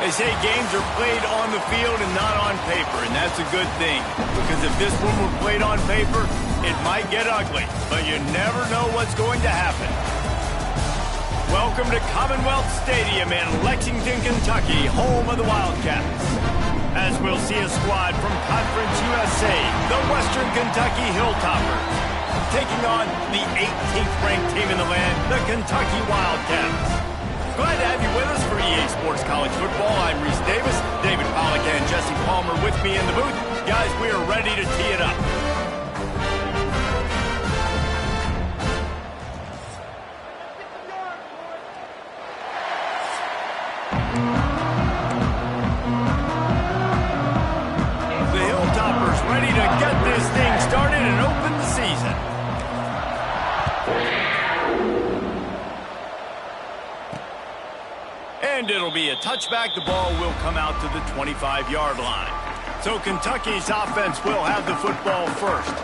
They say games are played on the field and not on paper, and that's a good thing. Because if this one were played on paper, it might get ugly, but you never know what's going to happen. Welcome to Commonwealth Stadium in Lexington, Kentucky, home of the Wildcats. As we'll see a squad from Conference USA, the Western Kentucky Hilltoppers, taking on the 18th ranked team in the land, the Kentucky Wildcats. Glad to have you with us for EA Sports College Football. I'm Reese Davis, David Pollack and Jesse Palmer with me in the booth. Guys, we are ready to tee it up. The Hilltoppers ready to get this thing started and open the season. And it'll be a touchback. The ball will come out to the 25-yard line. So Kentucky's offense will have the football first.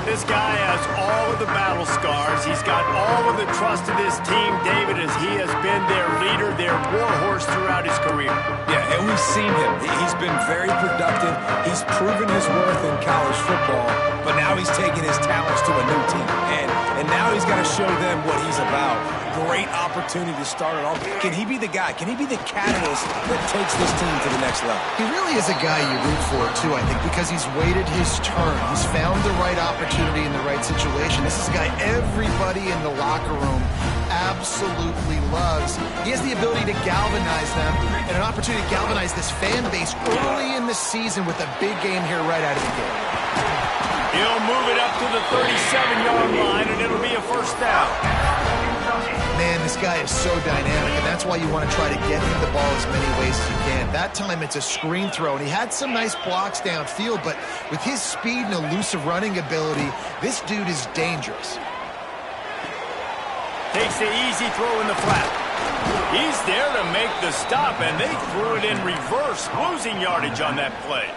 This guy has all of the battle scars. He's got all of the trust of this team, David, as he has been their leader, their warhorse throughout his career. Yeah, and we've seen him. He's been very productive. He's proven his worth in college football, but now he's taking his talents to a new team. And now he's got to show them what he's about. Great opportunity to start it off. Can he be the guy? Can he be the catalyst that takes this team to the next level? He really is a guy you root for, too, I think, because he's waited his turn. He's found the right opportunity in the right situation. This is a guy everybody in the locker room absolutely loves. He has the ability to galvanize them and an opportunity to galvanize this fan base early in the season with a big game here right out of the gate. He'll move it up to the 37-yard line, and it'll be a first down. Man, this guy is so dynamic, and that's why you want to try to get him the ball as many ways as you can. That time it's a screen throw, and he had some nice blocks downfield, but with his speed and elusive running ability, this dude is dangerous. Takes the easy throw in the flat. He's there to make the stop, and they threw it in reverse, losing yardage on that play.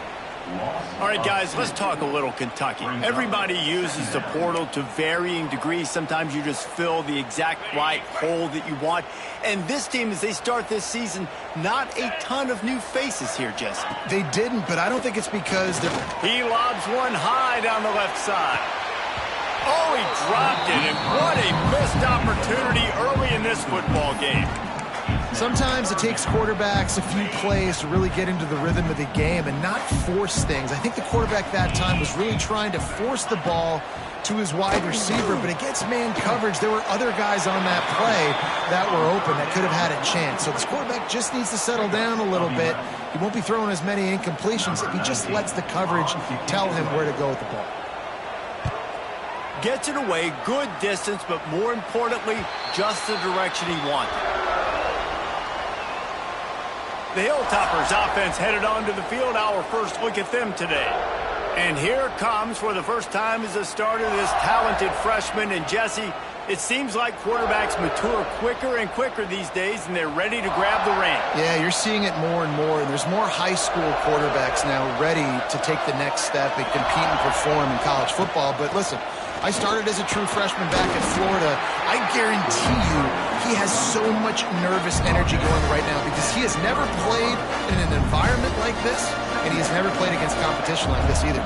All right, guys, let's talk a little Kentucky. Everybody uses the portal to varying degrees. Sometimes you just fill the exact right hole that you want. And this team, as they start this season, not a ton of new faces here, Jesse. They didn't, but I don't think it's because they're... He lobs one high down the left side. Oh, he dropped it, and what a missed opportunity early in this football game. Sometimes it takes quarterbacks a few plays to really get into the rhythm of the game and not force things. I think the quarterback that time was really trying to force the ball to his wide receiver, but against man coverage, there were other guys on that play that were open that could have had a chance. So this quarterback just needs to settle down a little bit. He won't be throwing as many incompletions if he just lets the coverage tell him where to go with the ball. Gets it away, good distance, but more importantly, just the direction he wanted. The Hilltoppers offense headed onto the field. Our first look at them today. And here comes, for the first time as a starter, this talented freshman. And Jesse, it seems like quarterbacks mature quicker and quicker these days, and they're ready to grab the reins. Yeah, you're seeing it more and more. And there's more high school quarterbacks now ready to take the next step and compete and perform in college football. But listen, I started as a true freshman back at Florida. I guarantee you he has so much nervous energy going right now because he has never played in an environment like this, and he has never played against competition like this either.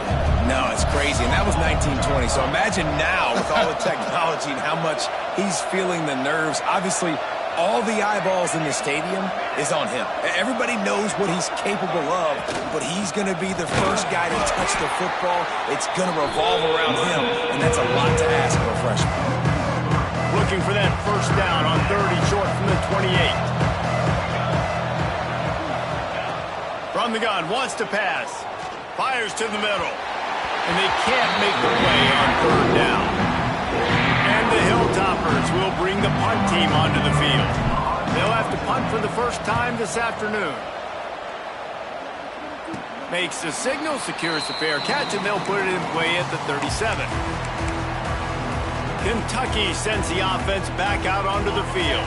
No, it's crazy, and that was 1920. So imagine now with all the technology and how much he's feeling the nerves. Obviously, all the eyeballs in the stadium is on him. Everybody knows what he's capable of, but he's going to be the first guy to touch the football. It's going to revolve around him, and that's a lot to ask for a freshman. Looking for that first down on 30, short from the 28. From the gun, wants to pass. Fires to the middle. And they can't make the play on third down. And the Hilltoppers will bring the punt team onto the field. They'll have to punt for the first time this afternoon. Makes the signal, secures the fair catch, and they'll put it in play at the 37. Kentucky sends the offense back out onto the field.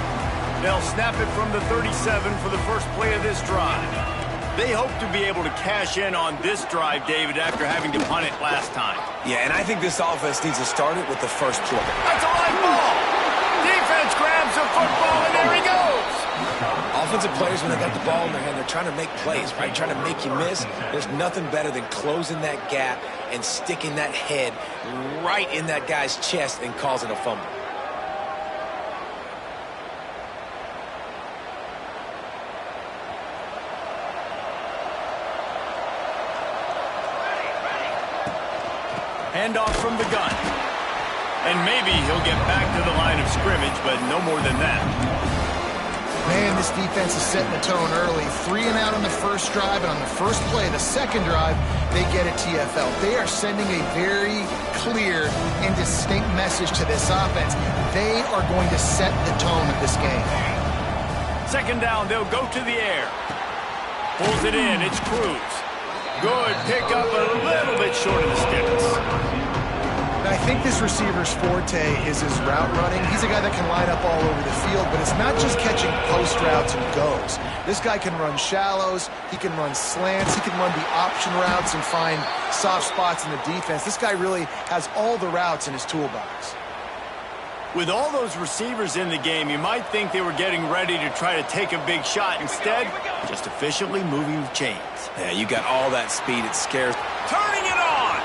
They'll snap it from the 37 for the first play of this drive. They hope to be able to cash in on this drive, David, after having to punt it last time. Yeah, and I think this offense needs to start it with the first play. That's a live ball. Defense grabs the football, and there he goes. Offensive players, when they got the ball in their hand, they're trying to make plays, right? Trying to make you miss. There's nothing better than closing that gap and sticking that head right in that guy's chest and causing a fumble. Handoff from the gun. And maybe he'll get back to the line of scrimmage, but no more than that. Man, this defense is setting the tone early. 3 and out on the first drive, and on the first play, the second drive, they get a TFL. They are sending a very clear and distinct message to this offense. They are going to set the tone of this game. Second down, they'll go to the air. Pulls it in, it's Cruz. Good pickup, a little bit short of the sticks. I think this receiver's forte is his route running. He's a guy that can line up all over the field, but it's not just catching post routes and goes. This guy can run shallows, he can run slants, he can run the option routes and find soft spots in the defense. This guy really has all the routes in his toolbox. With all those receivers in the game, you might think they were getting ready to try to take a big shot. Instead, just efficiently moving the chains. Yeah, you got all that speed, it scares. Turning it on!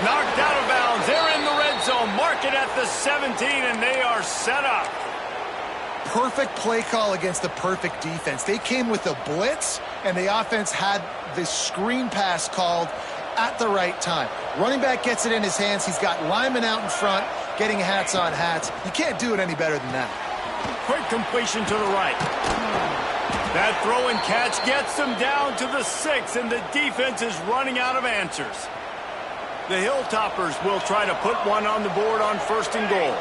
Knocked out of bounds. They're in the red zone. Mark it at the 17, and they are set up. Perfect play call against the perfect defense. They came with a blitz, and the offense had this screen pass called at the right time. Running back gets it in his hands. He's got linemen out in front, getting hats on hats. You can't do it any better than that. Quick completion to the right. That throw and catch gets them down to the 6, and the defense is running out of answers. The Hilltoppers will try to put one on the board on 1st and goal.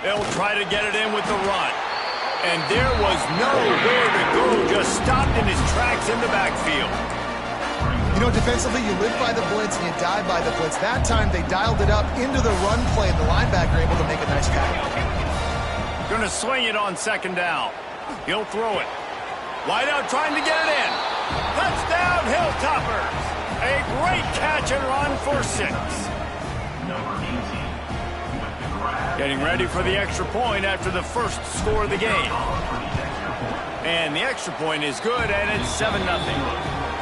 They'll try to get it in with the run. And there was nowhere to go, just stopped in his tracks in the backfield. You know, defensively, you live by the blitz and you die by the blitz. That time, they dialed it up into the run play, and the linebacker able to make a nice tackle. Going to swing it on 2nd down. He'll throw it. Wide out trying to get it in. Touchdown, Hilltoppers. A great catch and run for 6. Getting ready for the extra point after the first score of the game. And the extra point is good, and it's 7-0.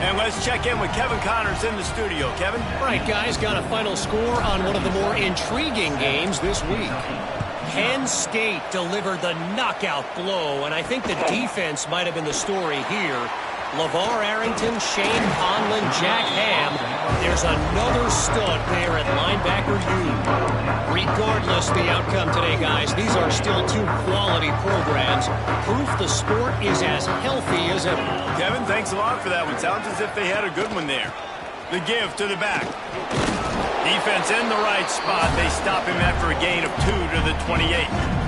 And let's check in with Kevin Connors in the studio. Kevin? All right, guys, got a final score on one of the more intriguing games this week. Penn State delivered the knockout blow, and I think the defense might have been the story here. LeVar Arrington, Shane Conlon, Jack Ham. There's another stud there at linebacker U. Regardless the outcome today, guys, these are still 2 quality programs. Proof the sport is as healthy as ever. Kevin, thanks a lot for that one. Sounds as if they had a good one there. The give to the back. Defense in the right spot. They stop him after a gain of 2 to the 28.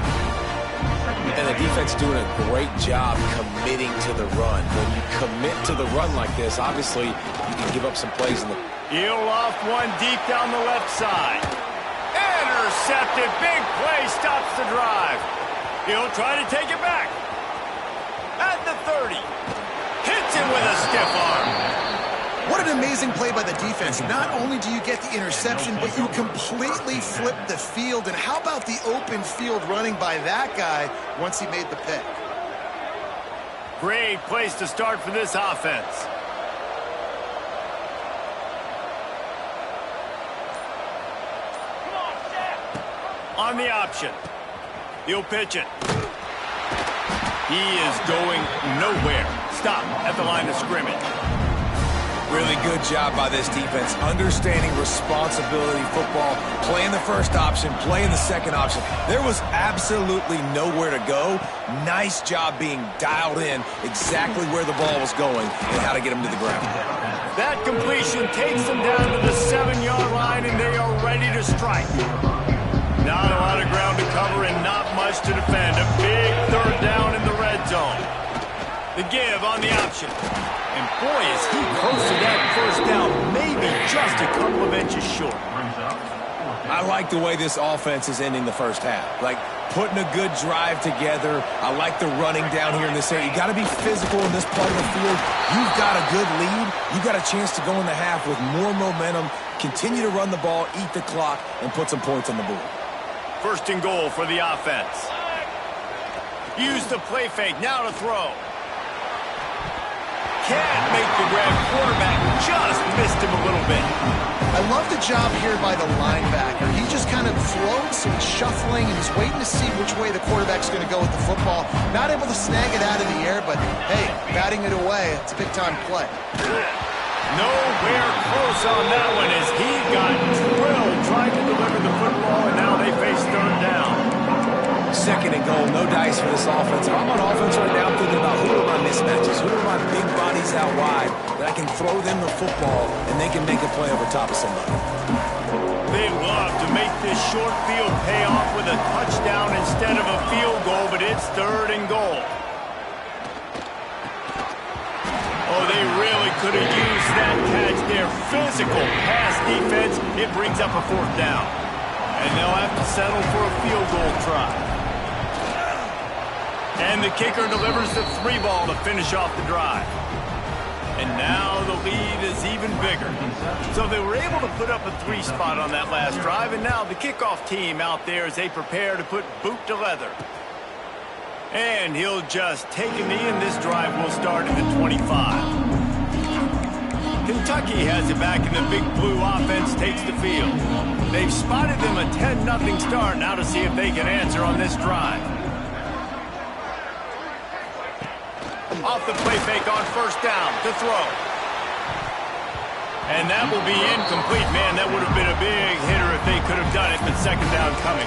And the defense doing a great job committing to the run. When you commit to the run like this, obviously, you can give up some plays in the... He'll loft one deep down the left side. Intercepted. Big play stops the drive. He'll try to take it back. At the 30. Hits him with a stiff arm. What an amazing play by the defense. Not only do you get the interception, but you completely flip the field. And how about the open field running by that guy once he made the pick? Great place to start for this offense. On the option. He'll pitch it. He is going nowhere. Stop at the line of scrimmage. Really good job by this defense, understanding responsibility football, playing the first option, playing the second option. There was absolutely nowhere to go. Nice job being dialed in exactly where the ball was going and how to get him to the ground. That completion takes them down to the 7-yard line, and they are ready to strike. Not a lot of ground to cover and not much to defend. A big 3rd down in the red zone. The give on the option. And boy, is he close to that 1st down, maybe just a couple of inches short. I like the way this offense is ending the first half. Like, putting a good drive together. I like the running down here in this area. You got to be physical in this part of the field. You've got a good lead. You've got a chance to go in the half with more momentum, continue to run the ball, eat the clock, and put some points on the board. First and goal for the offense. Use the play fake, now to throw. Can't make the grab. Quarterback just missed him a little bit. I love the job here by the linebacker. He just kind of floats and he's shuffling and he's waiting to see which way the quarterback's going to go with the football. Not able to snag it out of the air, but hey, batting it away, it's a big-time play. Nowhere close on that one as he got drilled trying to deliver the football, and now they face third down. Second and goal, no dice for this offense. If I'm on offense right now, I'm thinking about who are my mismatches, who are my big bodies out wide that I can throw them the football and they can make a play over top of somebody. They love to make this short field pay off with a touchdown instead of a field goal, but it's third and goal. Oh, they really could have used that catch there. Physical pass defense. It brings up a fourth down. And they'll have to settle for a field goal try. And the kicker delivers the 3-ball to finish off the drive. And now the lead is even bigger. So they were able to put up a 3 spot on that last drive, and now the kickoff team out there as they prepare to put boot to leather. And he'll just take a knee, and this drive will start at the 25. Kentucky has it back, and the Big Blue offense takes the field. They've spotted them a 10-0 start. Now to see if they can answer on this drive. Off the play fake on first down to throw. And that will be incomplete. Man, that would have been a big hitter if they could have done it, but second down coming.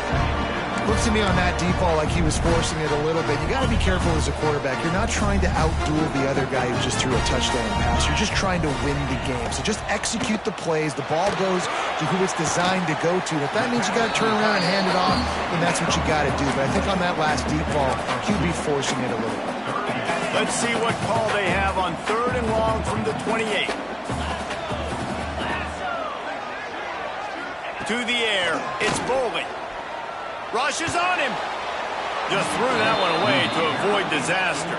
Looks to me on that deep ball like he was forcing it a little bit. You got to be careful as a quarterback. You're not trying to outduel the other guy who just threw a touchdown pass. You're just trying to win the game. So just execute the plays. The ball goes to who it's designed to go to. If that means you got to turn around and hand it off, then that's what you got to do. But I think on that last deep ball, QB forcing it a little bit. Let's see what call they have on third and long from the 28. To the air, it's Boley. Rushes on him. Just threw that one away to avoid disaster.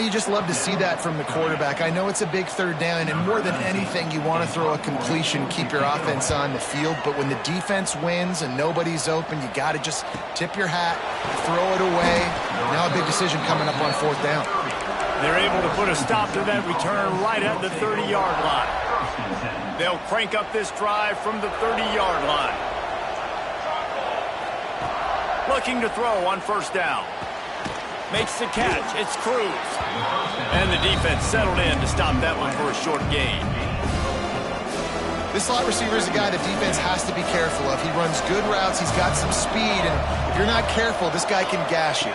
You just love to see that from the quarterback. I know it's a big third down, and more than anything, you want to throw a completion, keep your offense on the field. But when the defense wins and nobody's open, you got to just tip your hat, throw it away. Now a big decision coming up on fourth down. They're able to put a stop to that return right at the 30-yard line. They'll crank up this drive from the 30-yard line. Looking to throw on first down. Makes the catch. It's Cruz. And the defense settled in to stop that one for a short gain. This slot receiver is a guy the defense has to be careful of. He runs good routes. He's got some speed. And if you're not careful, this guy can gash you.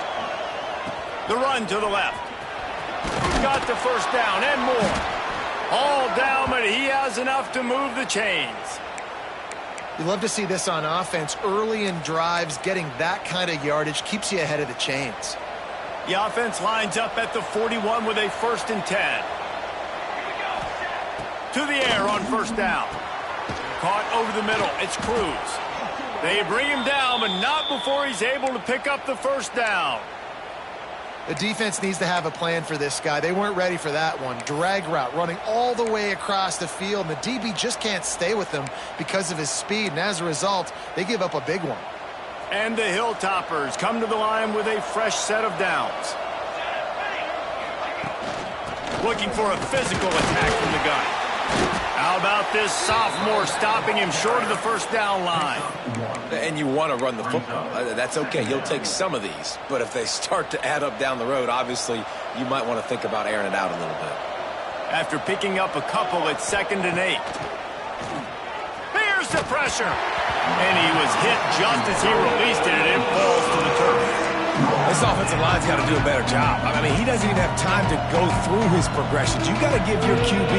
The run to the left. Got the first down and more. All down, but he has enough to move the chains. You love to see this on offense. Early in drives, getting that kind of yardage keeps you ahead of the chains. The offense lines up at the 41 with a 1st and 10. To the air on first down. Caught over the middle. It's Cruz. They bring him down, but not before he's able to pick up the first down. The defense needs to have a plan for this guy. They weren't ready for that one. Drag route, running all the way across the field. And the DB just can't stay with him because of his speed. And as a result, they give up a big one. And the Hilltoppers come to the line with a fresh set of downs. Looking for a physical attack from the gun. How about this sophomore stopping him short of the first down line? And you want to run the football. That's okay. You'll take some of these. But if they start to add up down the road, obviously, you might want to think about airing it out a little bit. After picking up a couple at 2nd and 8. Here's the pressure. And he was hit just as he released it, and it falls to the turf. This offensive line's got to do a better job. I mean, he doesn't even have time to go through his progressions. You got to give your QB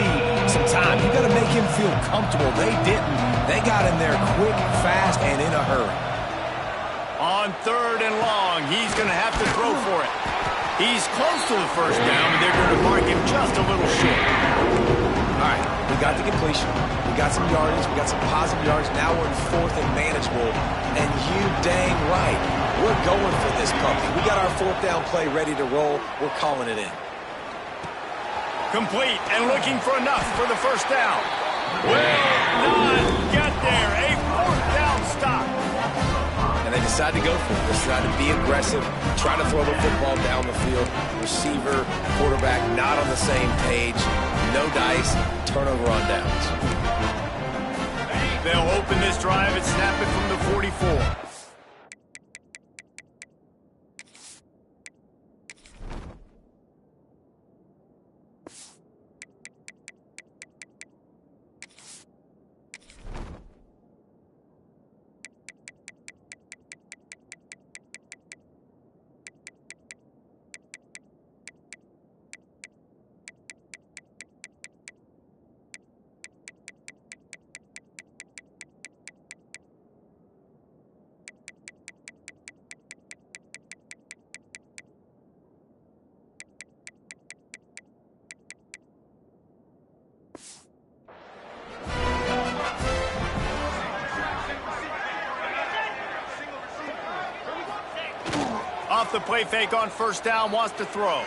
some time. You got to make him feel comfortable. They didn't. They got him there quick, fast, and in a hurry. On 3rd and long, he's going to have to throw for it. He's close to the first down, but they're going to mark him just a little short. All right, we got the completion. We got some yardage. We got some positive yards. Now we're in 4th and manageable. And you dang right. We're going for this puppy. We got our 4th down play ready to roll. We're calling it in. Complete and looking for enough for the first down. Will not get there. A 4th down stop. decide to go for it. Decide to be aggressive, try to throw the football down the field. Receiver, quarterback, not on the same page. No dice, turnover on downs. They'll open this drive and snap it from the 44. Off the play fake on first down, wants to throw.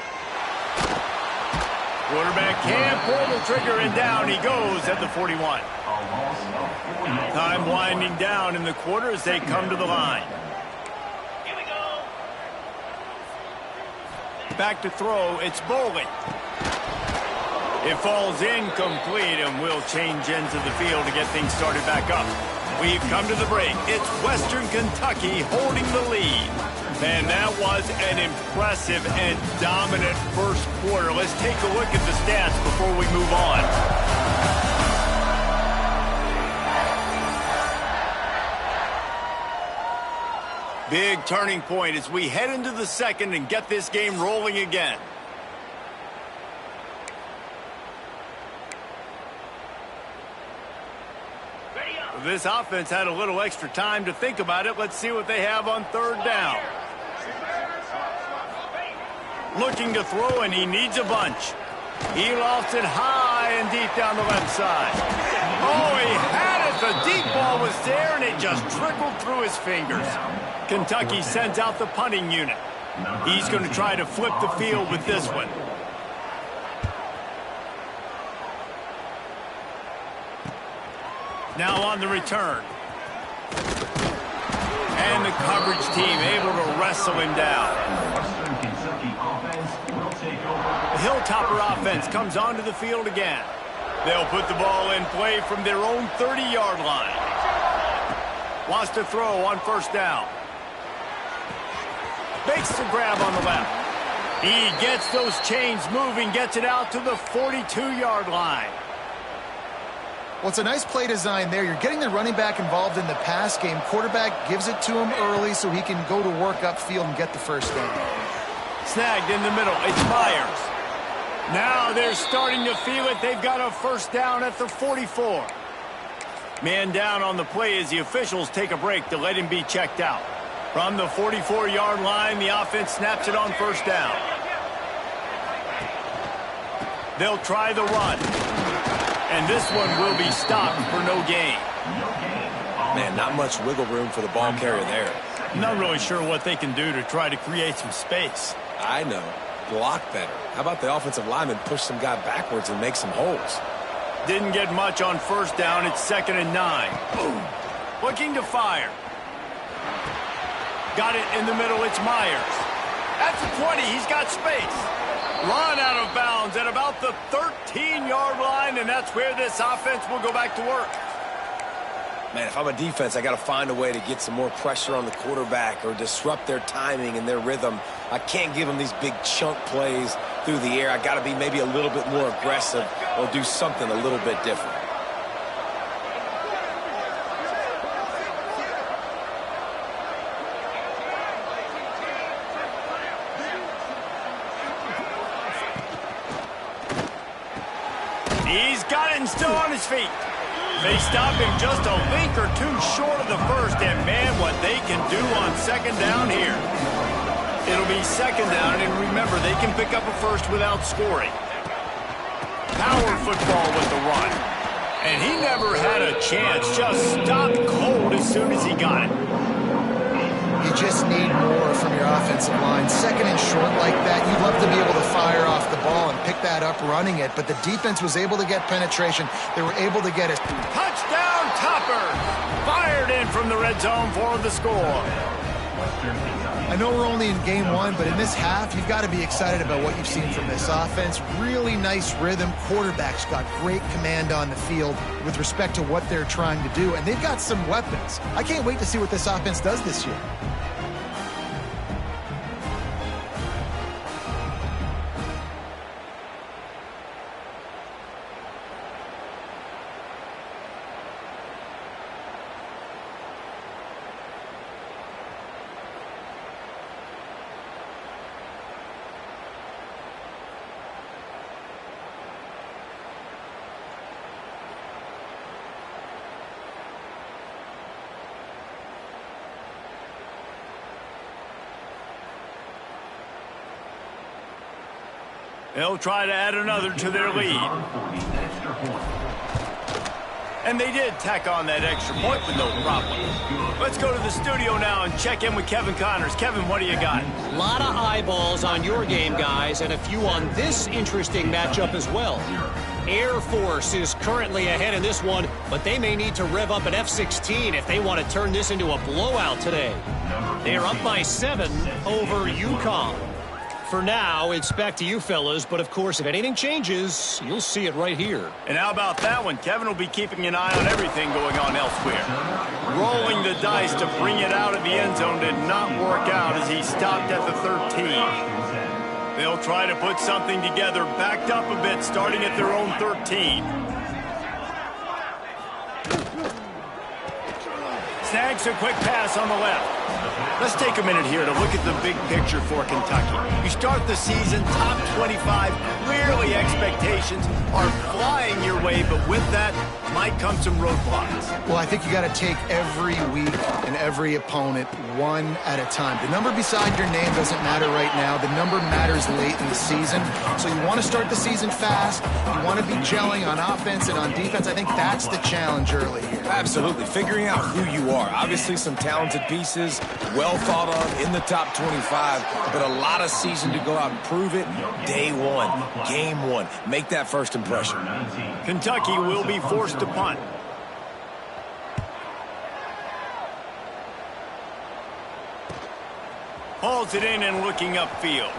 Quarterback can't pull the trigger, and down he goes at the 41. Time winding down in the quarter as they come to the line. Back to throw, it's Bowling. It falls incomplete, and we'll change ends of the field to get things started back up. We've come to the break. It's Western Kentucky holding the lead. Man, that was an impressive and dominant first quarter. Let's take a look at the stats before we move on. Big turning point as we head into the second and get this game rolling again. This offense had a little extra time to think about it. Let's see what they have on third down. Looking to throw, and he needs a bunch. He lofts it high and deep down the left side. Oh, he had it. The deep ball was there, and it just trickled through his fingers. Kentucky sends out the punting unit. He's going to try to flip the field with this one. Now on the return. And the coverage team able to wrestle him down. The Hilltopper offense comes onto the field again. They'll put the ball in play from their own 30-yard line. Wants to throw on first down. Makes the grab on the left. He gets those chains moving, gets it out to the 42-yard line. Well, it's a nice play design there. You're getting the running back involved in the pass game. Quarterback gives it to him early so he can go to work upfield and get the first down. Snagged in the middle. It's Myers. Now they're starting to feel it. They've got a first down at the 44. Man down on the play as the officials take a break to let him be checked out. From the 44-yard line, the offense snaps it on first down. They'll try the run. And this one will be stopped for no gain. Man, not much wiggle room for the ball carrier there. Not really sure what they can do to try to create some space. I know. Block better. How about the offensive lineman push some guy backwards and make some holes? Didn't get much on first down. It's 2nd and 9. Boom. Looking to fire. Got it in the middle. It's Myers. At the 20, he's got space. Run out of bounds at about the 13-yard line, and that's where this offense will go back to work. Man, if I'm a defense, I got to find a way to get some more pressure on the quarterback or disrupt their timing and their rhythm. I can't give them these big chunk plays through the air. I got to be maybe a little bit more aggressive or do something a little bit different. He's got it and still on his feet. They stop him just a link or two short of the first, and man, what they can do on second down here. It'll be second down, and remember, they can pick up a first without scoring. Power football with the run. And he never had a chance, just stopped cold as soon as he got it. You just need more from your offensive line. Second and short like that, you'd love to be able to fire off the ball and pick that up running it, but the defense was able to get penetration. They were able to get it. Touchdown, Topper! Fired in from the red zone for the score. I know we're only in game one, but in this half, you've got to be excited about what you've seen from this offense. Really nice rhythm. Quarterback's got great command on the field with respect to what they're trying to do, and they've got some weapons. I can't wait to see what this offense does this year. They'll try to add another to their lead. And they did tack on that extra point with no problem. Let's go to the studio now and check in with Kevin Connors. Kevin, what do you got? A lot of eyeballs on your game, guys, and a few on this interesting matchup as well. Air Force is currently ahead in this one, but they may need to rev up an F-16 if they want to turn this into a blowout today. They are up by 7 over UConn. For now, it's back to you fellas, but of course, if anything changes, you'll see it right here. And how about that one? Kevin will be keeping an eye on everything going on elsewhere. Rolling the dice to bring it out of the end zone did not work out as he stopped at the 13. They'll try to put something together, backed up a bit, starting at their own 13. Snags a quick pass on the left. Let's take a minute here to look at the big picture for Kentucky. You start the season top 25. Clearly expectations are flying your way, but with that might come some roadblocks. Well, I think you got to take every week and every opponent one at a time. The number beside your name doesn't matter right now. The number matters late in the season. So you want to start the season fast. You want to be gelling on offense and on defense. I think that's the challenge early here. Absolutely. Figuring out who you are. Obviously some talented pieces, well thought of in the top 25, but a lot of season to go out and prove it. Day one, game one. Make that first impression. Kentucky will be forced to punt. Hauls it in and looking upfield.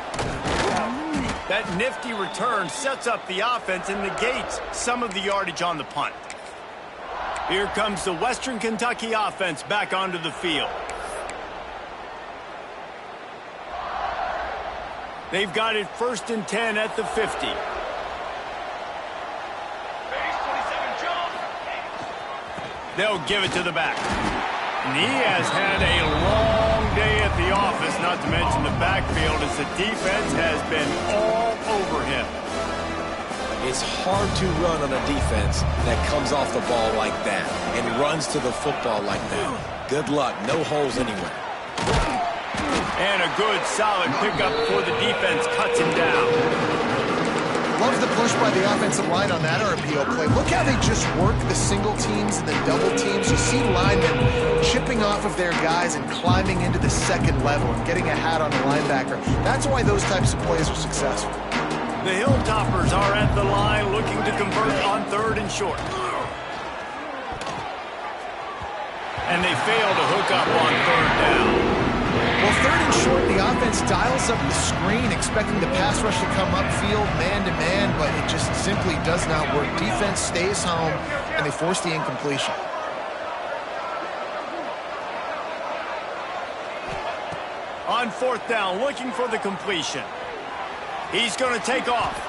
That nifty return sets up the offense and negates some of the yardage on the punt. Here comes the Western Kentucky offense back onto the field. They've got it 1st and 10 at the 50. They'll give it to the back. And he has had a long day at the office, not to mention the backfield, as the defense has been all over him. It's hard to run on a defense that comes off the ball like that and runs to the football like that. Good luck. No holes anywhere. And a good, solid pickup before the defense cuts him down. Love the push by the offensive line on that RPO play. Look how they just work the single teams and the double teams. You see linemen chipping off of their guys and climbing into the second level and getting a hat on the linebacker. That's why those types of plays are successful. The Hilltoppers are at the line looking to convert on 3rd and short. And they fail to hook up on 3rd down. Well, 3rd and short, the offense dials up the screen, expecting the pass rush to come upfield man-to-man, but it just simply does not work. Defense stays home, and they force the incompletion. On 4th down, looking for the completion. He's going to take off,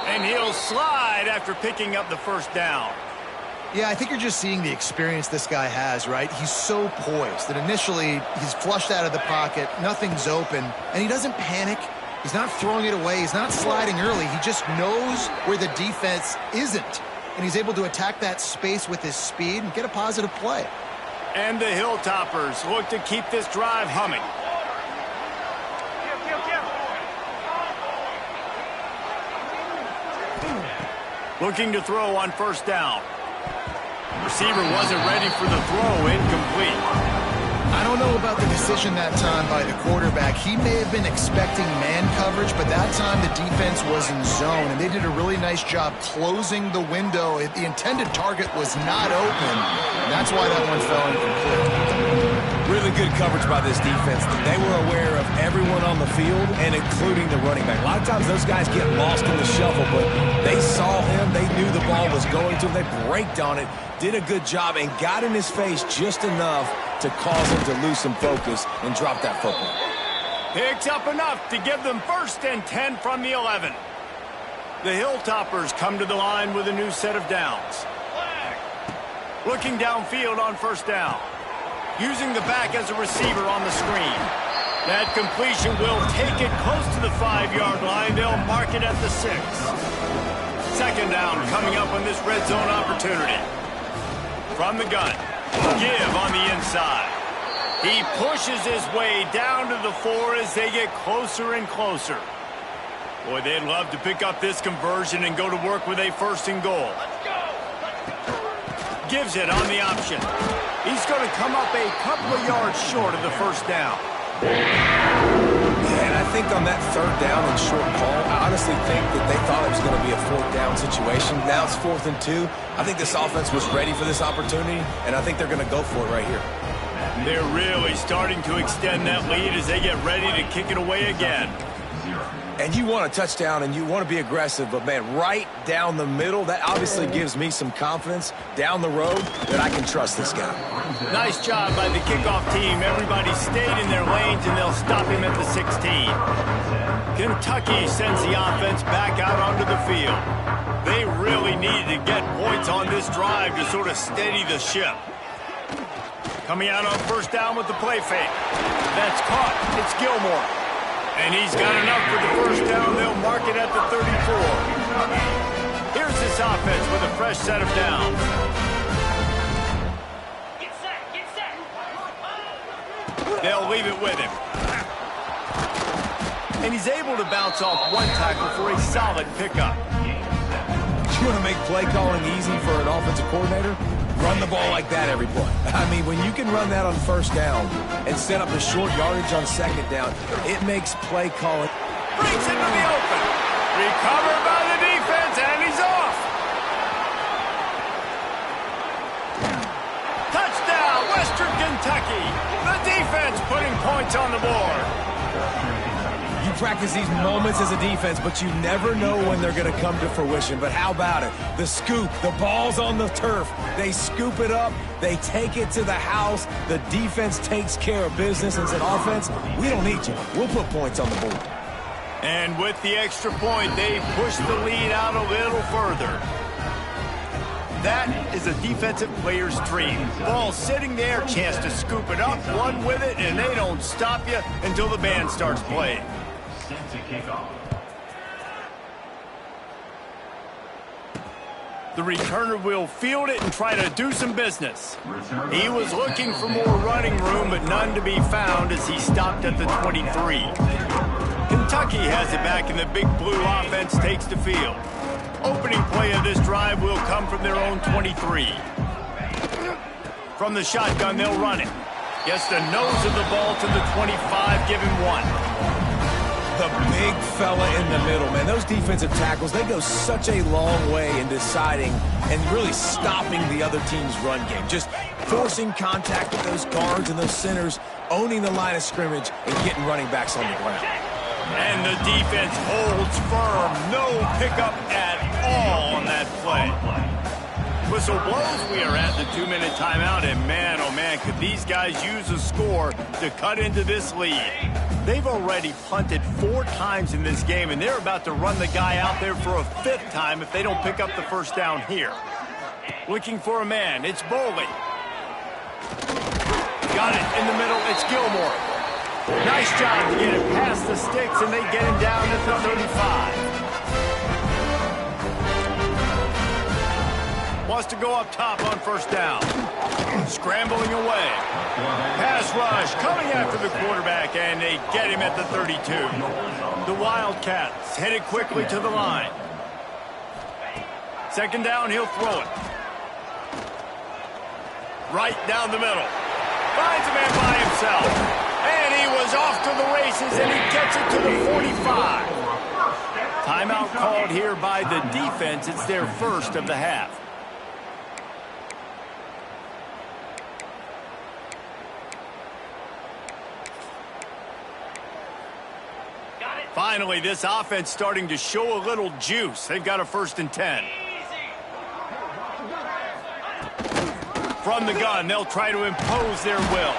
and he'll slide after picking up the 1st down. Yeah, I think you're just seeing the experience this guy has, right? He's so poised that initially he's flushed out of the pocket, nothing's open, and he doesn't panic. He's not throwing it away. He's not sliding early. He just knows where the defense isn't, and he's able to attack that space with his speed and get a positive play. And the Hilltoppers look to keep this drive humming. Looking to throw on 1st down. Receiver wasn't ready for the throw, incomplete. I don't know about the decision that time by the quarterback. He may have been expecting man coverage, but that time the defense was in zone, and they did a really nice job closing the window. The intended target was not open, and that's why that one fell incomplete. Really good coverage by this defense. They were aware of everyone on the field, and including the running back. A lot of times those guys get lost in the shuffle, but they saw him. They knew the ball was going to him. They braked on it, did a good job, and got in his face just enough to cause him to lose some focus and drop that football. Picks up enough to give them 1st and 10 from the 11. The Hilltoppers come to the line with a new set of downs. Looking downfield on 1st down. Using the back as a receiver on the screen. That completion will take it close to the 5-yard line. They'll mark it at the 6. 2nd down coming up on this red zone opportunity. From the gun. Give on the inside. He pushes his way down to the 4 as they get closer and closer. Boy, they'd love to pick up this conversion and go to work with a 1st and goal. Gives it on the option. He's going to come up a couple of yards short of the 1st down. Yeah, and I think on that 3rd down and short call, I honestly think that they thought it was going to be a 4th down situation. Now it's 4th and 2. I think this offense was ready for this opportunity, and I think they're going to go for it right here. They're really starting to extend that lead as they get ready to kick it away again. And you want a touchdown and you want to be aggressive, but, man, right down the middle, that obviously gives me some confidence down the road that I can trust this guy. Nice job by the kickoff team. Everybody stayed in their lanes, and they'll stop him at the 16. Kentucky sends the offense back out onto the field. They really needed to get points on this drive to sort of steady the ship. Coming out on 1st down with the play fake. That's caught. It's Gilmore. And he's got enough for the 1st down. They'll mark it at the 34. Here's this offense with a fresh set of downs. Get set, get set. They'll leave it with him. And he's able to bounce off one tackle for a solid pickup. You want to make play calling easy for an offensive coordinator? Run the ball like that every play. I mean, when you can run that on 1st down and set up the short yardage on 2nd down, it makes play calling. Breaks into the open. Recovered by the defense, and he's off. Touchdown, Western Kentucky. The defense putting points on the board. You practice these moments as a defense, but you never know when they're going to come to fruition. But how about it? The scoop, the ball's on the turf. They scoop it up. They take it to the house. The defense takes care of business and said, offense, we don't need you. We'll put points on the board. And with the extra point, they push the lead out a little further. That is a defensive player's dream. Ball sitting there, chance to scoop it up, run with it, and they don't stop you until the band starts playing. The returner will field it and try to do some business. He was looking for more running room, but none to be found as he stopped at the 23. Kentucky has it back, and the Big Blue offense takes the field. Opening play of this drive will come from their own 23. From the shotgun, they'll run it. Gets the nose of the ball to the 25, give him 1. The big fella in the middle, man. Those defensive tackles, they go such a long way in deciding and really stopping the other team's run game. Just forcing contact with those guards and those centers, owning the line of scrimmage, and getting running backs on the ground. And the defense holds firm. No pickup at all on that play. Whistle blows. We are at the 2-minute timeout, and man, oh man, could these guys use a score to cut into this lead. They've already punted 4 times in this game, and they're about to run the guy out there for a 5th time if they don't pick up the 1st down here. Looking for a man. It's Boley. Got it in the middle. It's Gilmore. Nice job to get it past the sticks, and they get him down at the 35. Wants to go up top on 1st down. Scrambling away. Pass rush coming after the quarterback, and they get him at the 32. The Wildcats headed quickly to the line. 2nd down, he'll throw it. Right down the middle. Finds a man by himself. And he was off to the races, and he gets it to the 45. Timeout called here by the defense. It's their first of the half. Finally, this offense starting to show a little juice. They've got a 1st and 10. From the gun, they'll try to impose their will.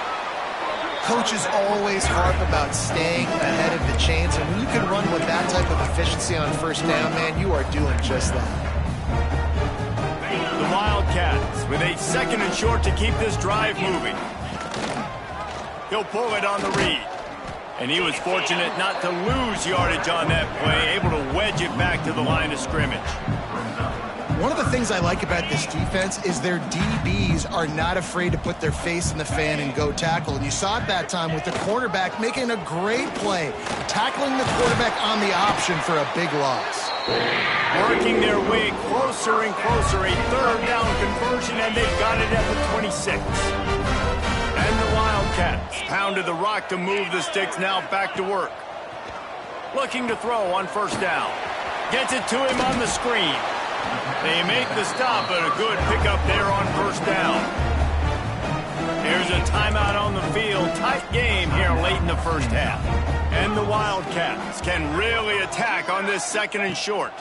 Coaches always harp about staying ahead of the chains, and when you can run with that type of efficiency on 1st down, man, you are doing just that. The Wildcats with a 2nd and short to keep this drive moving. He'll pull it on the read. And he was fortunate not to lose yardage on that play, able to wedge it back to the line of scrimmage. One of the things I like about this defense is their DBs are not afraid to put their face in the fan and go tackle. And you saw it that time with the cornerback making a great play, tackling the quarterback on the option for a big loss. Working their way closer and closer, a 3rd down conversion, and they've got it at the 26. And the Wildcats pounded the rock to move the sticks, now back to work. Looking to throw on 1st down. Gets it to him on the screen. They make the stop, but a good pickup there on 1st down. Here's a timeout on the field. Tight game here late in the 1st half. And the Wildcats can really attack on this 2nd and short.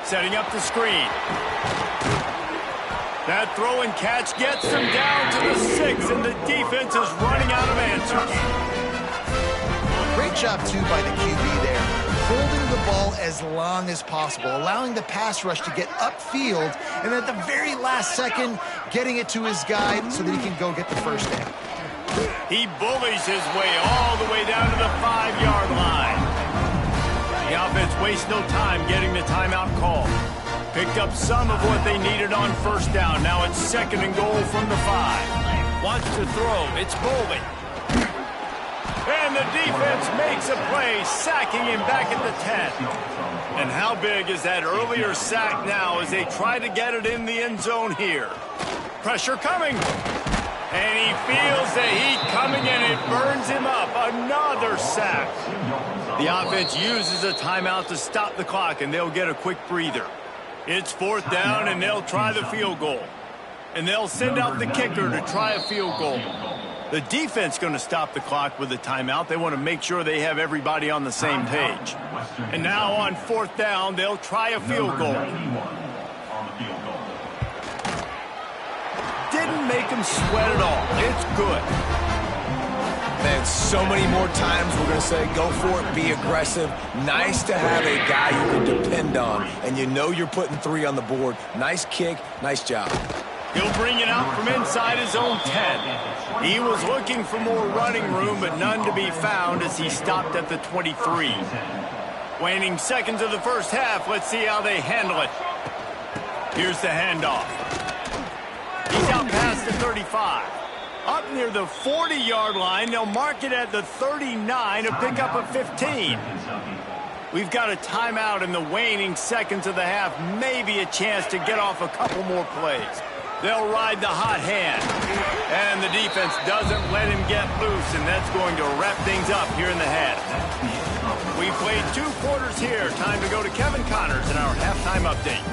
Setting up the screen. That throw and catch gets them down to the 6, and the defense is running out of answers. Great job, too, by the QB there. Holding the ball as long as possible, allowing the pass rush to get upfield, and at the very last second, getting it to his guy so that he can go get the 1st down. He bullies his way all the way down to the 5-yard line. The offense wastes no time getting the timeout call. Picked up some of what they needed on 1st down. Now it's 2nd and goal from the 5. Wants to throw. It's Boldy. And the defense makes a play, sacking him back at the 10. And how big is that earlier sack now as they try to get it in the end zone here? Pressure coming. And he feels the heat coming, and it burns him up. Another sack. The offense uses a timeout to stop the clock, and they'll get a quick breather. It's 4th down, and they'll try the field goal. And they'll send out the kicker to try a field goal. The defense going to stop the clock with a timeout. They want to make sure they have everybody on the same page. And now on 4th down, they'll try a field goal. Didn't make him sweat at all. It's good. Man, so many more times we're going to say, go for it, be aggressive. Nice to have a guy you can depend on, and you know you're putting 3 on the board. Nice kick, nice job. He'll bring it out from inside his own 10. He was looking for more running room, but none to be found as he stopped at the 23. Waning seconds of the 1st half. Let's see how they handle it. Here's the handoff. He's out past the 35. Up near the 40-yard line, they'll mark it at the 39 to pick up a 15. We've got a timeout in the waning seconds of the half. Maybe a chance to get off a couple more plays. They'll ride the hot hand. And the defense doesn't let him get loose, and that's going to wrap things up here in the half. We played 2 quarters here. Time to go to Kevin Connors in our halftime update.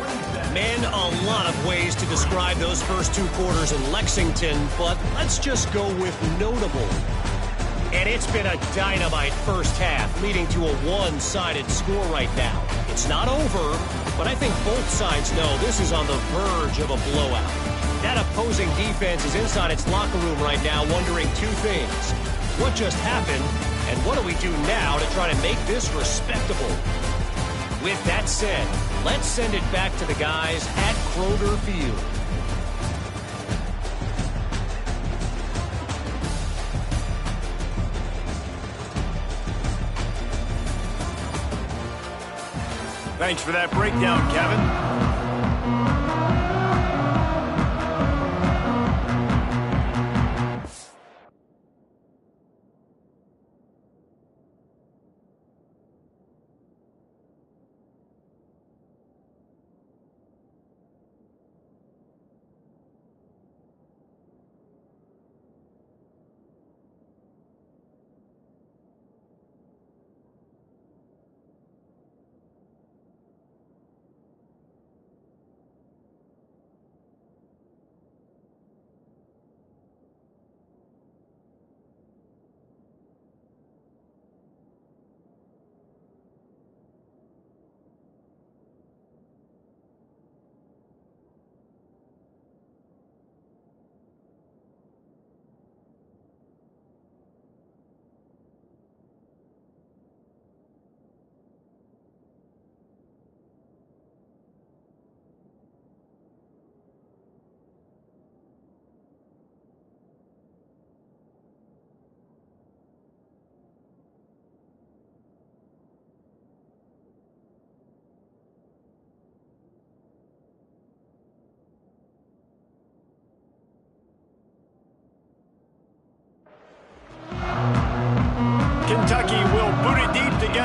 Man, a lot of ways to describe those first 2 quarters in Lexington, but let's just go with notable. And it's been a dynamite 1st half, leading to a one-sided score right now. It's not over, but I think both sides know this is on the verge of a blowout. That opposing defense is inside its locker room right now wondering 2 things. What just happened, and what do we do now to try to make this respectable? With that said, let's send it back to the guys at Kroger Field. Thanks for that breakdown, Kevin.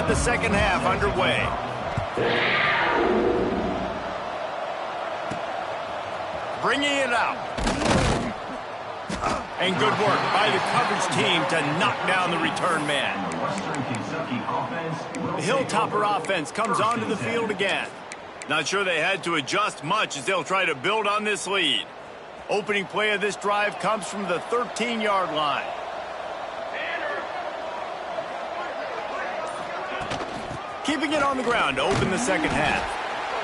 get the second half underway. Bringing it out. And good work by the coverage team to knock down the return man. The Hilltopper offense comes onto the field again. Not sure they had to adjust much as they'll try to build on this lead. Opening play of this drive comes from the 13-yard line. Keeping it on the ground to open the second half.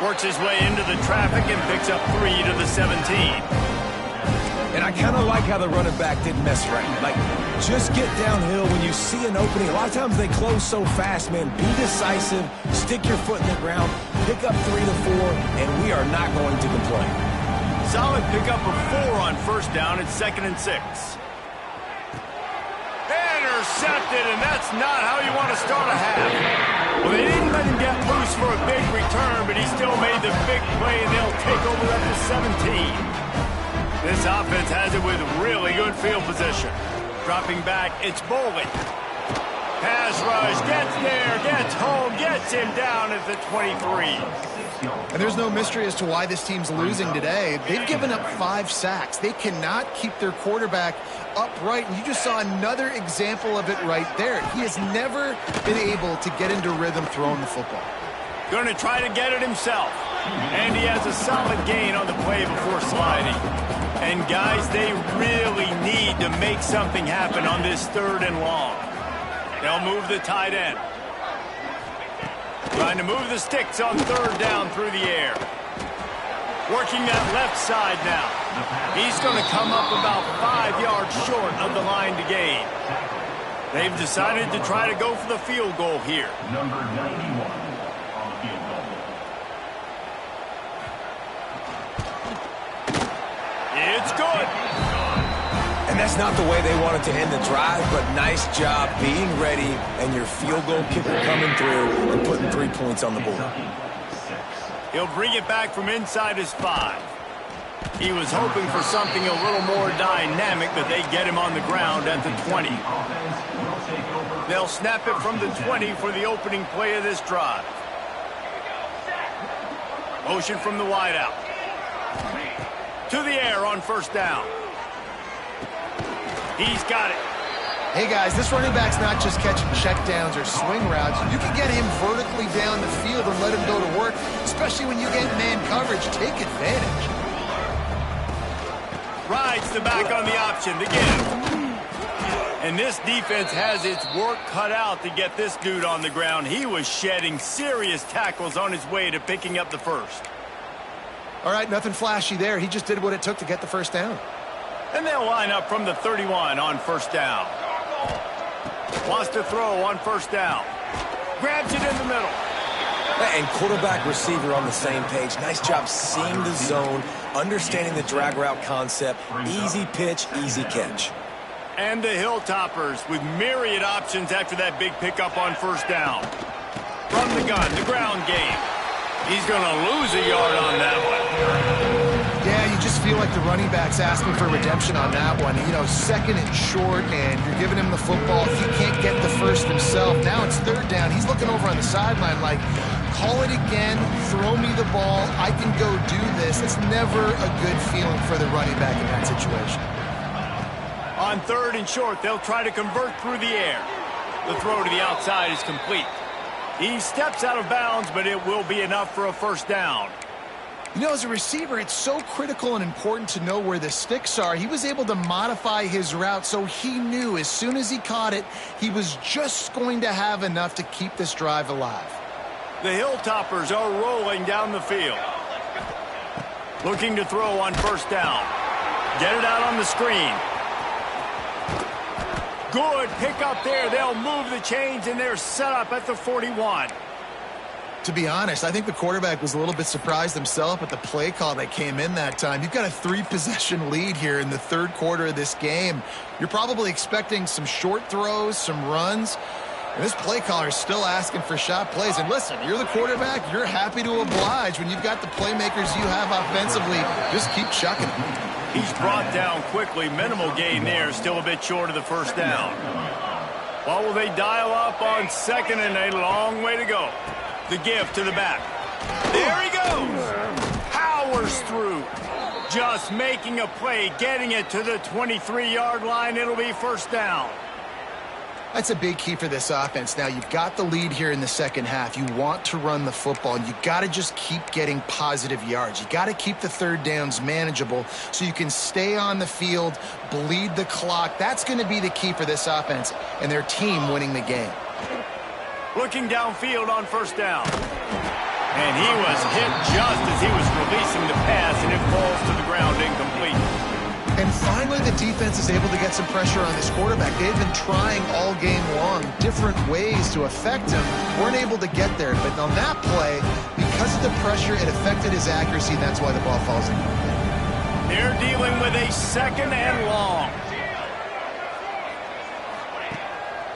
Works his way into the traffic and picks up 3 to the 17. And I kind of like how the running back didn't mess around. Like, just get downhill when you see an opening. A lot of times they close so fast, man. Be decisive, stick your foot in the ground, pick up 3 to 4, and we are not going to complain. Solid pickup of 4 on first down at 2nd and 6. Intercepted, and that's not how you want to start a half. Well, they didn't let him get loose for a big return, but he still made the big play, and they'll take over at the 17. This offense has it with really good field position. Dropping back, it's Boley. Pass rush, gets there, gets home, gets him down at the 23. And there's no mystery as to why this team's losing today. They've given up 5 sacks. They cannot keep their quarterback upright, and you just saw another example of it right there. He has never been able to get into rhythm throwing the football. Going to try to get it himself. And he has a solid gain on the play before sliding. And guys, they really need to make something happen on this 3rd and long. They'll move the tight end. Trying to move the sticks on 3rd down through the air. Working that left side now. He's going to come up about 5 yards short of the line to gain. They've decided to try to go for the field goal here. Number 91. It's good. And that's not the way they wanted to end the drive, but nice job being ready and your field goal kicker coming through and putting 3 points on the board. He'll bring it back from inside his 5. He was hoping for something a little more dynamic, but they get him on the ground at the 20. They'll snap it from the 20 for the opening play of this drive. Motion from the wideout. To the air on first down. He's got it. Hey, guys, this running back's not just catching checkdowns or swing routes. You can get him vertically down the field and let him go to work, especially when you get man coverage. Take advantage. Rides the back on the option to get him. And this defense has its work cut out to get this dude on the ground. He was shedding serious tackles on his way to picking up the first. All right, nothing flashy there. He just did what it took to get the first down. And they'll line up from the 31 on first down. Wants to throw on first down. Grabs it in the middle. And quarterback receiver on the same page. Nice job seeing the zone, understanding the drag route concept. Easy pitch, easy catch. And the Hilltoppers with myriad options after that big pickup on first down. From the gun, the ground game. He's going to lose a yard on that one. Yeah, you just feel like the running back's asking for redemption on that one. You know, 2nd and short, and you're giving him the football. He can't get the first himself. Now it's 3rd down. He's looking over on the sideline like, call it again, throw me the ball, I can go do this. It's never a good feeling for the running back in that situation. On 3rd and short, they'll try to convert through the air. The throw to the outside is complete. He steps out of bounds, but it will be enough for a first down. You know, as a receiver, it's so critical and important to know where the sticks are. He was able to modify his route, so he knew as soon as he caught it, he was just going to have enough to keep this drive alive. The Hilltoppers are rolling down the field. Looking to throw on first down. Get it out on the screen. Good pick up there. They'll move the chains, and they're set up at the 41. To be honest, I think the quarterback was a little bit surprised himself at the play call that came in that time. You've got a 3-possession lead here in the 3rd quarter of this game. You're probably expecting some short throws, some runs. And this play caller is still asking for shot plays. And listen, you're the quarterback. You're happy to oblige when you've got the playmakers you have offensively. Just keep chucking them. He's brought down quickly. Minimal gain there. Still a bit short of the first down. What will they dial up on second and a long way to go? The give to the back. There he goes. Powers through. Just making a play, getting it to the 23-yard line. It'll be first down. That's a big key for this offense. Now, you've got the lead here in the second half. You want to run the football, and you got to just keep getting positive yards. You got to keep the third downs manageable so you can stay on the field, bleed the clock. That's going to be the key for this offense and their team winning the game. Looking downfield on first down. And he was hit just as he was releasing the pass, and it falls to the ground incomplete. And finally, the defense is able to get some pressure on this quarterback. They've been trying all game long different ways to affect him. Weren't able to get there. But on that play, because of the pressure, it affected his accuracy, and that's why the ball falls in. They're dealing with a second and long.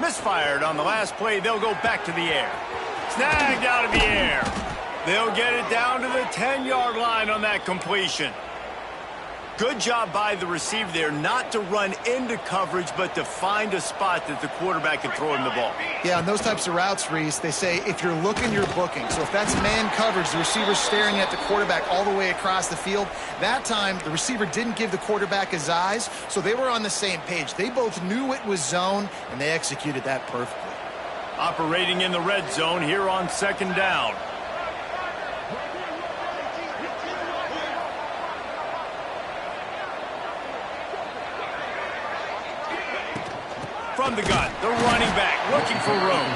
Misfired on the last play. They'll go back to the air. Snagged out of the air. They'll get it down to the 10-yard line on that completion. Good job by the receiver there not to run into coverage, but to find a spot that the quarterback can throw him the ball. Yeah, on those types of routes, Reese, they say if you're looking, you're booking. So if that's man coverage, the receiver's staring at the quarterback all the way across the field. That time, the receiver didn't give the quarterback his eyes, so they were on the same page. They both knew it was zone, and they executed that perfectly. Operating in the red zone here on second down. From the gun, the running back looking for room.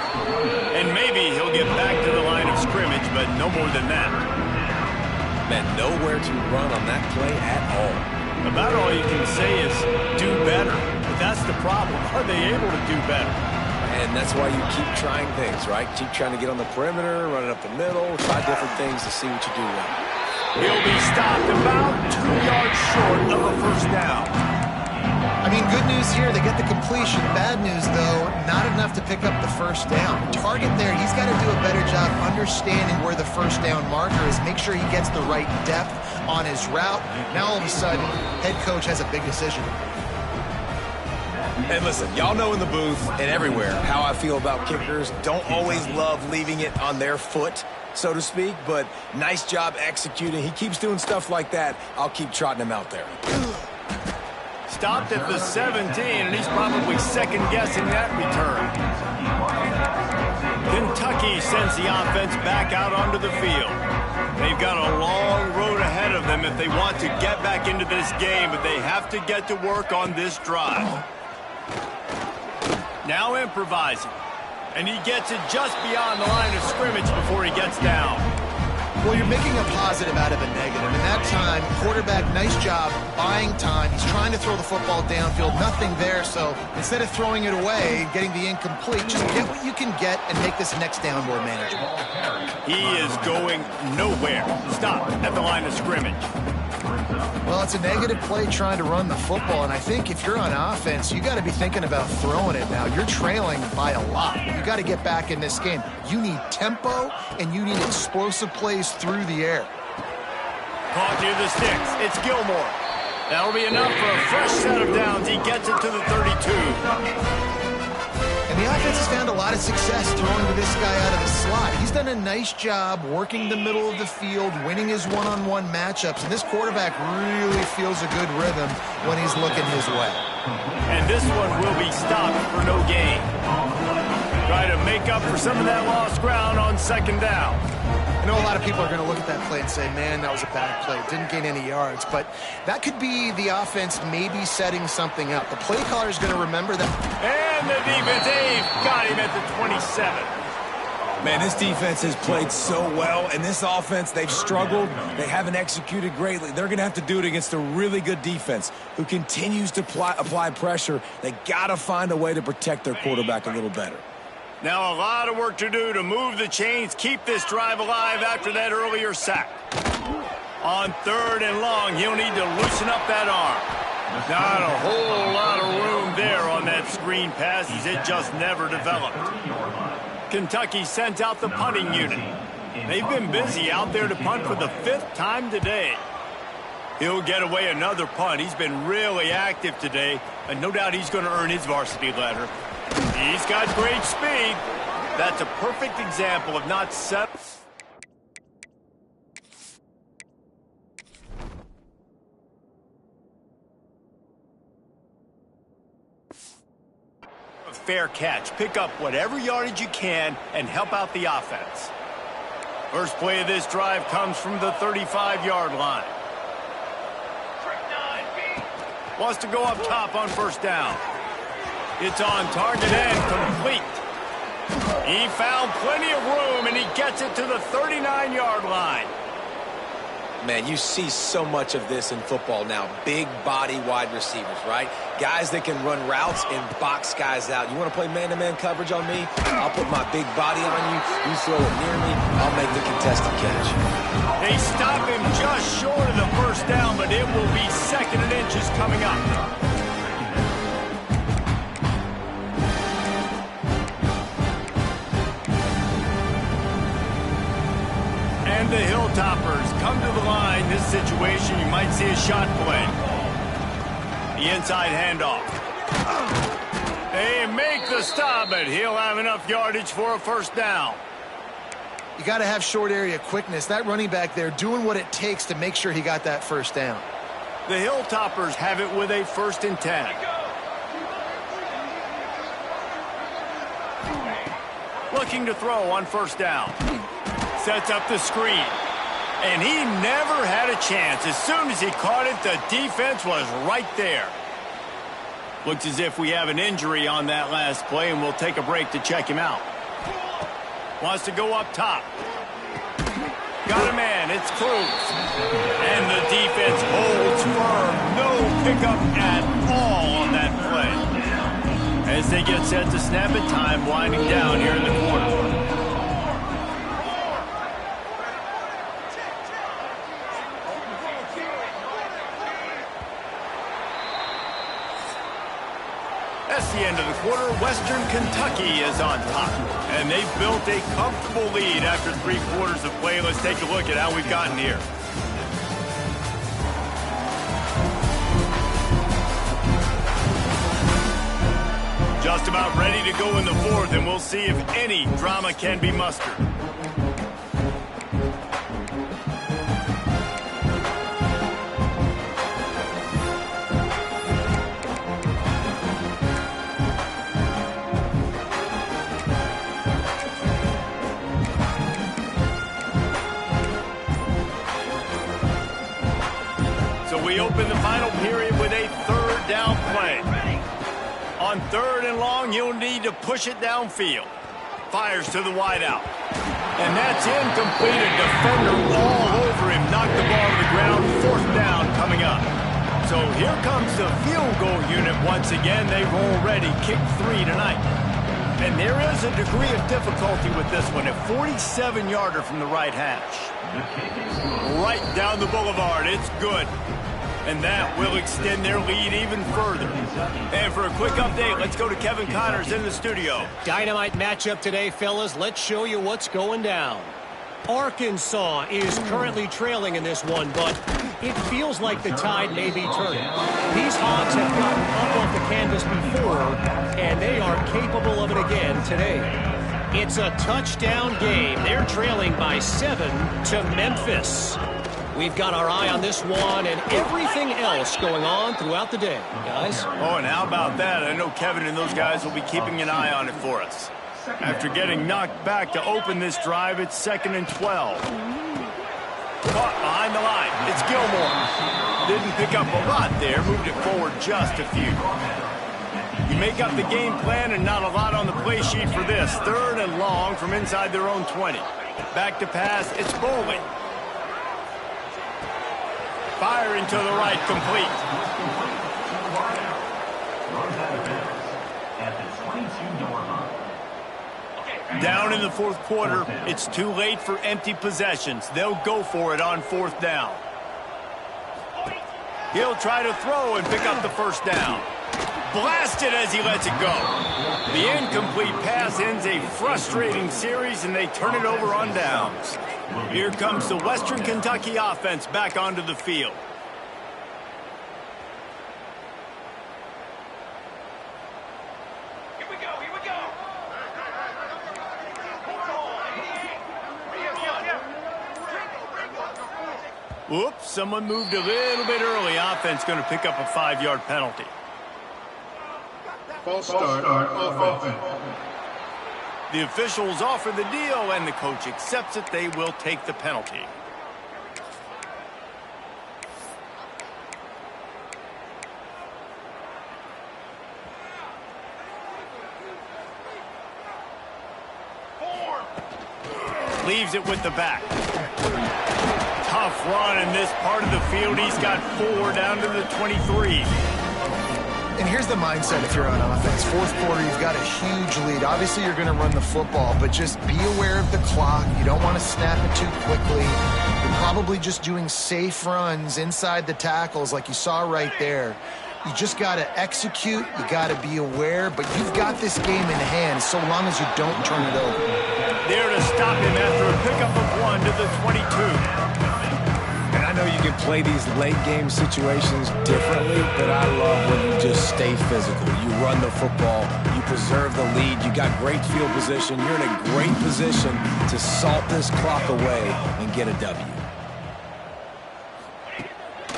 And maybe he'll get back to the line of scrimmage, but no more than that. Man, nowhere to run on that play at all. About all you can say is do better. But that's the problem. Are they able to do better? And that's why you keep trying things, right? Keep trying to get on the perimeter, run it up the middle, try different things to see what you do well. He'll be stopped about 2 yards short of a first down. I mean, good news here, they get the completion. Bad news, though, not enough to pick up the first down. Target there, he's got to do a better job understanding where the first down marker is, make sure he gets the right depth on his route. Now, all of a sudden, head coach has a big decision. And listen, y'all know in the booth and everywhere how I feel about kickers. Don't always love leaving it on their foot, so to speak, but nice job executing. He keeps doing stuff like that. I'll keep trotting him out there. Stopped at the 17, and he's probably second-guessing that return. Kentucky sends the offense back out onto the field. They've got a long road ahead of them if they want to get back into this game, but they have to get to work on this drive. Now improvising, and he gets it just beyond the line of scrimmage before he gets down. Well, you're making a positive out of a negative. In that time, quarterback, nice job, buying time. He's trying to throw the football downfield, nothing there. So instead of throwing it away and getting the incomplete, just get what you can get and make this next down more manageable. He is going nowhere. Stop at the line of scrimmage. Well, it's a negative play trying to run the football, and I think if you're on offense, you got to be thinking about throwing it now. You're trailing by a lot. You got to get back in this game. You need tempo, and you need explosive plays through the air. Caught near the sticks. It's Gilmore. That'll be enough for a fresh set of downs. He gets it to the 32. And the offense has found a lot of success throwing to this guy out of the slot. He's done a nice job working the middle of the field, winning his one-on-one matchups, and this quarterback really feels a good rhythm when he's looking his way. And this one will be stopped for no gain. Try to make up for some of that lost ground on second down. I know a lot of people are going to look at that play and say, man, that was a bad play. Didn't gain any yards. But that could be the offense maybe setting something up. The play caller is going to remember that. And the defense, Dave, got him at the 27. Man, this defense has played so well, and this offense, they've struggled. They haven't executed greatly. They're going to have to do it against a really good defense who continues to apply pressure. They got to find a way to protect their quarterback a little better. Now a lot of work to do to move the chains, keep this drive alive after that earlier sack. On third and long, he'll need to loosen up that arm. Not a whole lot of room there on that screen pass as it just never developed. Kentucky sent out the punting unit. They've been busy out there to punt for the 5th time today. He'll get away another punt. He's been really active today, and no doubt he's going to earn his varsity letter. He's got great speed. That's a perfect example of not set. A fair catch. Pick up whatever yardage you can and help out the offense. First play of this drive comes from the 35-yard line. Wants to go up top on first down. It's on target and complete. He found plenty of room, and he gets it to the 39-yard line. Man, you see so much of this in football now. Big body wide receivers, right? Guys that can run routes and box guys out. You want to play man-to-man coverage on me? I'll put my big body on you. You throw it near me, I'll make the contested catch. They stop him just short of the first down, but it will be second and inches coming up. And the Hilltoppers come to the line. This situation, you might see a shot play. The inside handoff. They make the stop, but he'll have enough yardage for a first down. You got to have short area quickness. That running back there doing what it takes to make sure he got that first down. The Hilltoppers have it with a 1st and 10. Looking to throw on first down. Sets up the screen. And he never had a chance. As soon as he caught it, the defense was right there. Looks as if we have an injury on that last play, and we'll take a break to check him out. Wants to go up top. Got a man. It's Cruz. And the defense holds firm. No pickup at all on that play. As they get set to snap it, time winding down here in the quarter. That's the end of the quarter. Western Kentucky is on top. And they've built a comfortable lead after 3 quarters of play. Let's take a look at how we've gotten here. Just about ready to go in the 4th, and we'll see if any drama can be mustered. We open the final period with a 3rd down play. On 3rd and long, you'll need to push it downfield. Fires to the wideout. And that's incomplete. A defender all over him. Knocked the ball to the ground. 4th down coming up. So here comes the field goal unit once again. They've already kicked 3 tonight. And there is a degree of difficulty with this one. A 47-yarder from the right hash. Right down the boulevard. It's good. And that will extend their lead even further. And for a quick update, let's go to Kevin Connors in the studio. Dynamite matchup today, fellas. Let's show you what's going down. Arkansas is currently trailing in this one, but it feels like the tide may be turning. These Hogs have gotten up off the canvas before, and they are capable of it again today. It's a touchdown game. They're trailing by 7 to Memphis. We've got our eye on this one and everything else going on throughout the day, guys. Oh, and how about that? I know Kevin and those guys will be keeping an eye on it for us. After getting knocked back to open this drive, it's 2nd and 12. Caught behind the line. It's Gilmore. Didn't pick up a lot there. Moved it forward just a few. You make up the game plan and not a lot on the play sheet for this. 3rd and long from inside their own 20. Back to pass. It's Bowling. Firing to the right, complete. Down in the 4th quarter, it's too late for empty possessions. They'll go for it on 4th down. He'll try to throw and pick up the first down. Blasted as he lets it go. The incomplete pass ends a frustrating series, and they turn it over on downs. Here comes the Western Kentucky offense back onto the field. Here we go, here we go. Whoops, someone moved a little bit early. Offense going to pick up a 5-yard penalty. False start on offense. The officials offer the deal, and the coach accepts it. They will take the penalty. Leaves it with the back. Tough run in this part of the field. He's got 4 down to the 23. And here's the mindset if you're on offense. Fourth quarter, you've got a huge lead. Obviously, you're going to run the football, but just be aware of the clock. You don't want to snap it too quickly. You're probably just doing safe runs inside the tackles like you saw right there. You just got to execute. You got to be aware, but you've got this game in hand so long as you don't turn it over. There to stop him after a pickup of 1 to the 22. And I know you can play these late-game situations differently, but I love when you just stay physical. You run the football. You preserve the lead. You got great field position. You're in a great position to salt this clock away and get a W.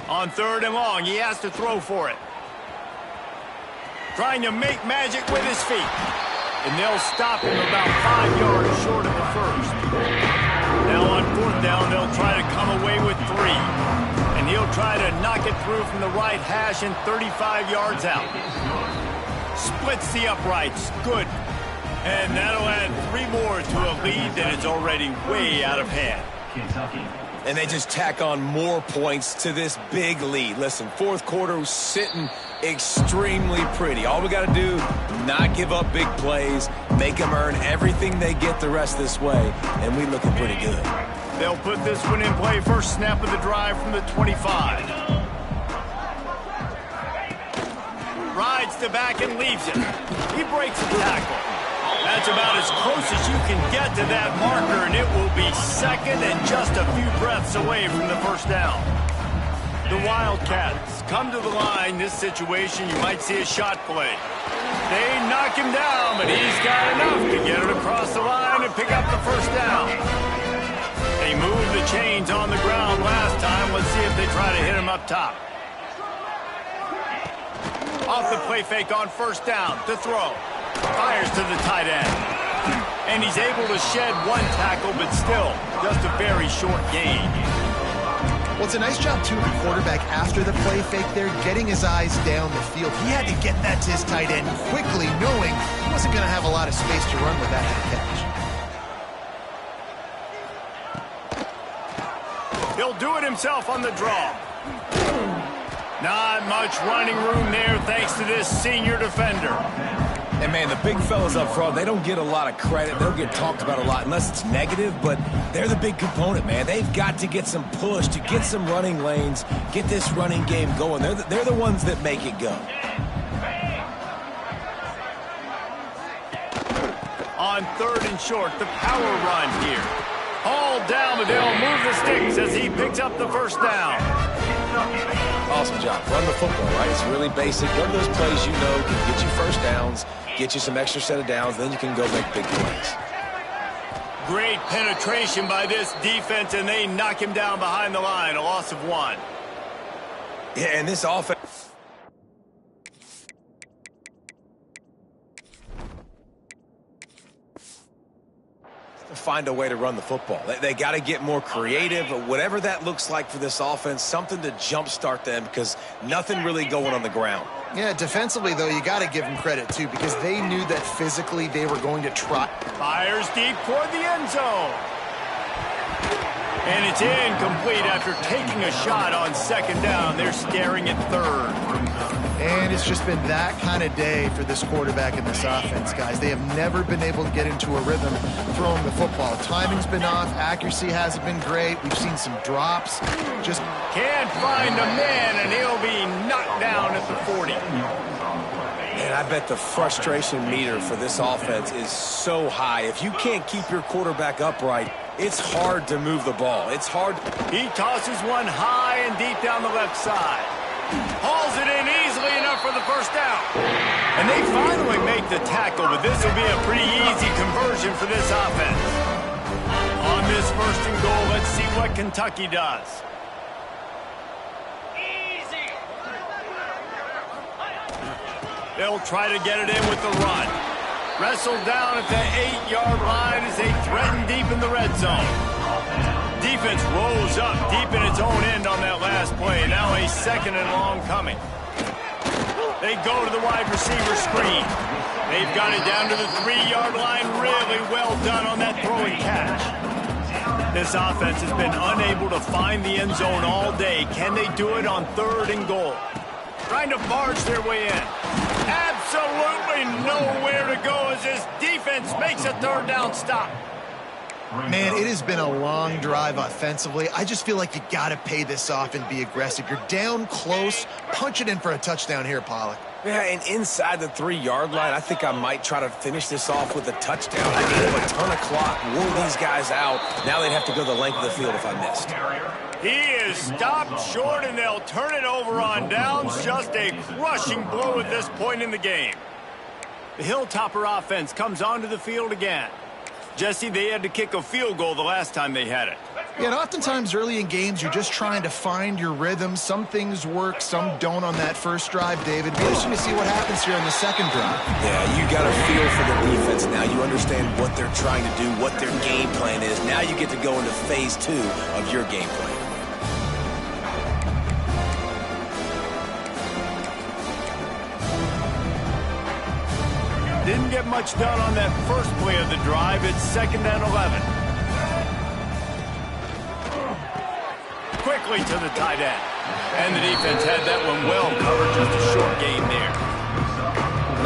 On 3rd and long, he has to throw for it. Trying to make magic with his feet. And they'll stop him about 5 yards short of the first. Now on 4th down, they'll try to come away with 3. And he'll try to knock it through from the right hash and 35 yards out. Splits the uprights. Good. And that'll add 3 more to a lead that is already way out of hand. And they just tack on more points to this big lead. Listen, 4th quarter was sitting extremely pretty. All we got to do, not give up big plays, make them earn everything they get the rest this way, and we looking pretty good. They'll put this one in play. First snap of the drive from the 25. Rides the back and leaves it. He breaks the tackle. That's about as close as you can get to that marker, and it will be 2nd and just a few breaths away from the first down. The Wildcats come to the line. This situation, you might see a shot play. They knock him down, but he's got enough to get it across the line and pick up the first down. They moved the chains on the ground last time. Let's see if they try to hit him up top. Off the play fake on 1st down to throw. Fires to the tight end. And he's able to shed 1 tackle, but still just a very short gain. Well, it's a nice job, too, of the quarterback after the play fake there, getting his eyes down the field. He had to get that to his tight end quickly, knowing he wasn't going to have a lot of space to run with that catch. He'll do it himself on the draw. Not much running room there thanks to this senior defender. And, man, the big fellas up front, they don't get a lot of credit. They don't get talked about a lot unless it's negative, but they're the big component, man. They've got to get some push, to get some running lanes, get this running game going. They're the ones that make it go. On 3rd and short, the power run here. Hauled down, but they'll move the sticks as he picks up the first down. Awesome job. Run the football, right? It's really basic. Run those plays you know can get you first downs, get you some extra set of downs, then you can go make big plays. Great penetration by this defense, and they knock him down behind the line, a loss of 1. Yeah, and this offense... find a way to run the football. They got to get more creative, or whatever that looks like for this offense, something to jumpstart them because nothing really going on the ground. Yeah, defensively, though, you got to give them credit, too, because they knew that physically they were going to try. Fires deep toward the end zone. And it's incomplete after taking a shot on 2nd down. They're staring at 3rd. And it's just been that kind of day for this quarterback and this offense, guys. They have never been able to get into a rhythm throwing the football. Timing's been off. Accuracy hasn't been great. We've seen some drops. Just can't find a man, and he'll be knocked down at the 40. And I bet the frustration meter for this offense is so high. If you can't keep your quarterback upright, it's hard to move the ball. It's hard. He tosses one high and deep down the left side. Hauls it in easily enough for the first down. And they finally make the tackle, but this will be a pretty easy conversion for this offense. On this 1st and goal, let's see what Kentucky does. They'll try to get it in with the run. Wrestled down at the 8-yard line as they threaten deep in the red zone. Defense rolls up deep in its own end on that last play. Now a 2nd and long coming. They go to the wide receiver screen. They've got it down to the 3-yard line. Really well done on that throw and catch. This offense has been unable to find the end zone all day. Can they do it on 3rd and goal? Trying to barge their way in. Absolutely nowhere to go as this defense makes a 3rd down stop. Man, it has been a long drive offensively. I just feel like you got to pay this off and be aggressive. You're down close. Punch it in for a touchdown here, Pollack. Yeah, and inside the 3-yard line, I think I might try to finish this off with a touchdown. I gave him a ton of clock, wore these guys out. Now they'd have to go the length of the field if I missed. He is stopped short, and they'll turn it over on downs. Just a crushing blow at this point in the game. The Hilltopper offense comes onto the field again. Jesse, they had to kick a field goal the last time they had it. Yeah, and oftentimes early in games, you're just trying to find your rhythm. Some things work, some don't on that first drive, David. Be interesting to see what happens here on the second drive. Yeah, you got a feel for the defense now. You understand what they're trying to do, what their game plan is. Now you get to go into phase 2 of your game plan. Didn't get much done on that first play of the drive. It's 2nd and 11. Quickly to the tight end. And the defense had that one well covered. Just a short gain there.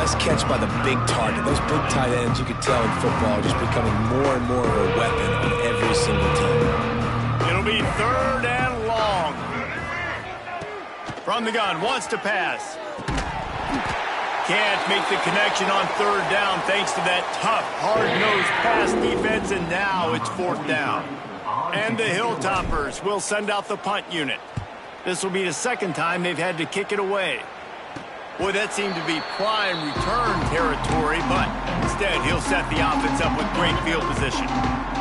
Nice catch by the big target. Those big tight ends, you could tell in football, are just becoming more and more of a weapon on every single team. It'll be 3rd and long. From the gun, wants to pass. Can't make the connection on 3rd down thanks to that tough, hard-nosed pass defense, and now it's 4th down. And the Hilltoppers will send out the punt unit. This will be the 2nd time they've had to kick it away. Boy, that seemed to be prime return territory, but instead he'll set the offense up with great field position.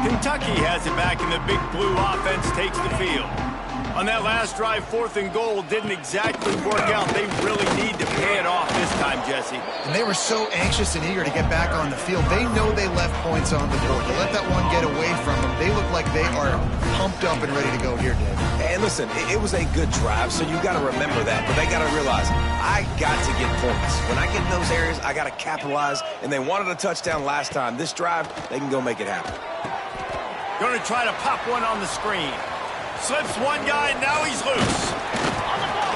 Kentucky has it back, and the Big Blue offense takes the field. On that last drive, 4th and goal didn't exactly work out. They really need to pay it off this time, Jesse. And they were so anxious and eager to get back on the field. They know they left points on the board. To let that one get away from them, they look like they are pumped up and ready to go here, Dave. And listen, it was a good drive, so you got to remember that. But they got to realize, I got to get points. When I get in those areas, I got to capitalize. And they wanted a touchdown last time. This drive, they can go make it happen. Going to try to pop one on the screen. Slips one guy, and now he's loose.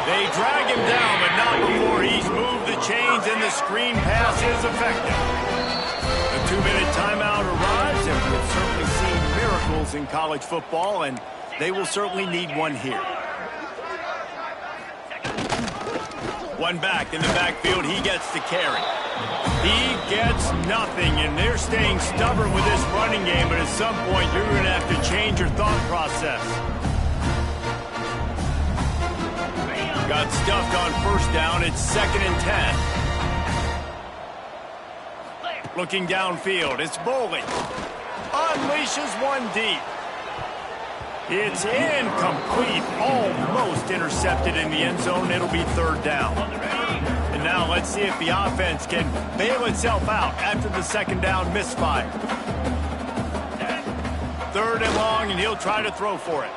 They drag him down, but not before he's moved the chains, and the screen pass is effective. A 2-minute timeout arrives, and we've certainly seen miracles in college football, and they will certainly need one here. One back in the backfield, he gets to carry. He gets nothing, and they're staying stubborn with this running game, but at some point, you're going to have to change your thought process. Got stuffed on 1st down. It's 2nd and 10. Looking downfield, it's Boley. Unleashes one deep. It's incomplete. Almost intercepted in the end zone. It'll be 3rd down. And now let's see if the offense can bail itself out after the 2nd down misfire. 3rd and long, and he'll try to throw for it.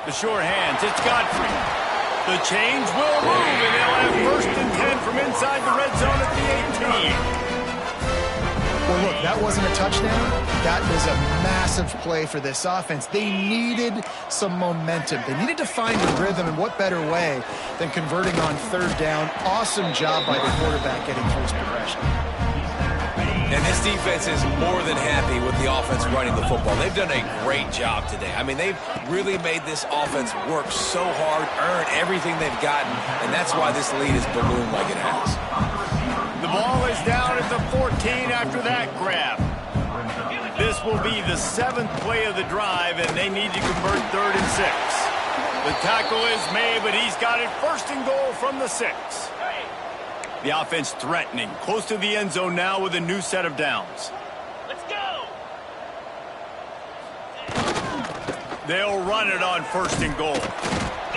The sure hands, it's Godfrey. The change will move, and they'll have 1st and 10 from inside the red zone at the 18. Well, look, that wasn't a touchdown. That was a massive play for this offense. They needed some momentum. They needed to find a rhythm, and what better way than converting on 3rd down. Awesome job by the quarterback getting through his progression. And this defense is more than happy with the offense running the football. They've done a great job today. I mean, they've really made this offense work so hard, earn everything they've gotten, and that's why this lead has ballooned like it has. The ball is down at the 14 after that grab. This will be the 7th play of the drive, and they need to convert 3rd and 6. The tackle is made, but he's got it 1st and goal from the 6. The offense threatening, close to the end zone now with a new set of downs. Let's go! They'll run it on 1st and goal.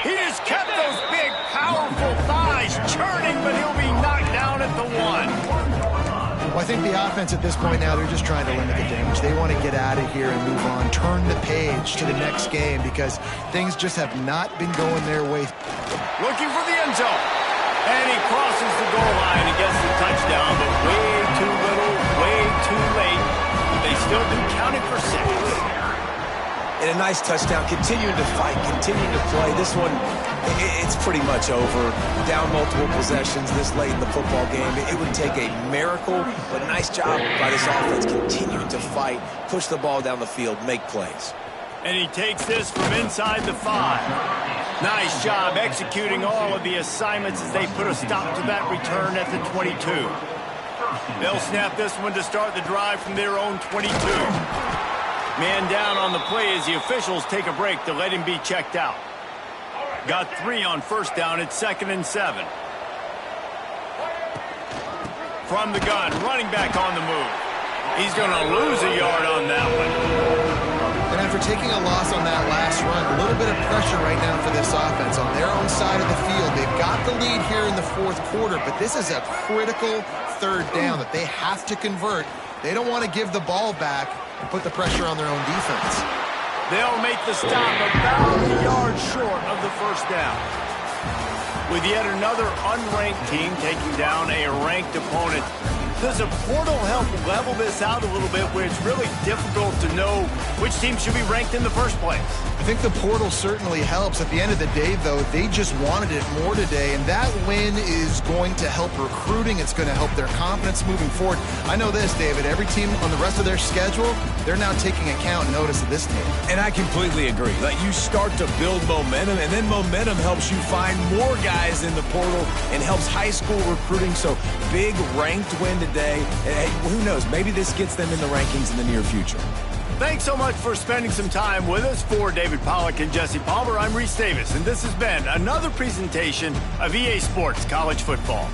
He has kept those big, powerful thighs churning, but he'll be knocked down at at the 1. Well, I think the offense at this point now, they're just trying to limit the damage. They want to get out of here and move on, turn the page to the next game because things just have not been going their way. Looking for the end zone. And he crosses the goal line and gets the touchdown, but way too little, way too late. They still do count it for 6. And a nice touchdown, continuing to fight, continuing to play. This one, it's pretty much over. Down multiple possessions this late in the football game. It would take a miracle, but nice job by this offense continuing to fight, push the ball down the field, make plays. And he takes this from inside the 5. Nice job executing all of the assignments as they put a stop to that return at the 22. They'll snap this one to start the drive from their own 22. Man down on the play as the officials take a break to let him be checked out. Got 3 on first down at 2nd and 7. From the gun, running back on the move. He's going to lose a yard on that one. And after taking a loss on that last run, a little bit of pressure right now for this offense on their own side of the field. They've got the lead here in the 4th quarter, but this is a critical 3rd down that they have to convert. They don't want to give the ball back and put the pressure on their own defense. They'll make the stop about a yard short of the first down. With yet another unranked team taking down a ranked opponent, does a portal help level this out a little bit where it's really difficult to know which team should be ranked in the first place? I think the portal certainly helps. At the end of the day, though, they just wanted it more today, and that win is going to help recruiting. It's going to help their confidence moving forward. I know this, David. Every team on the rest of their schedule, they're now taking account and notice of this team. And I completely agree. Like, you start to build momentum, and then momentum helps you find more guys in the portal and helps high school recruiting. So big ranked win today. And hey, who knows? Maybe this gets them in the rankings in the near future. Thanks so much for spending some time with us. For David Pollack and Jesse Palmer, I'm Reese Davis, and this has been another presentation of EA Sports College Football.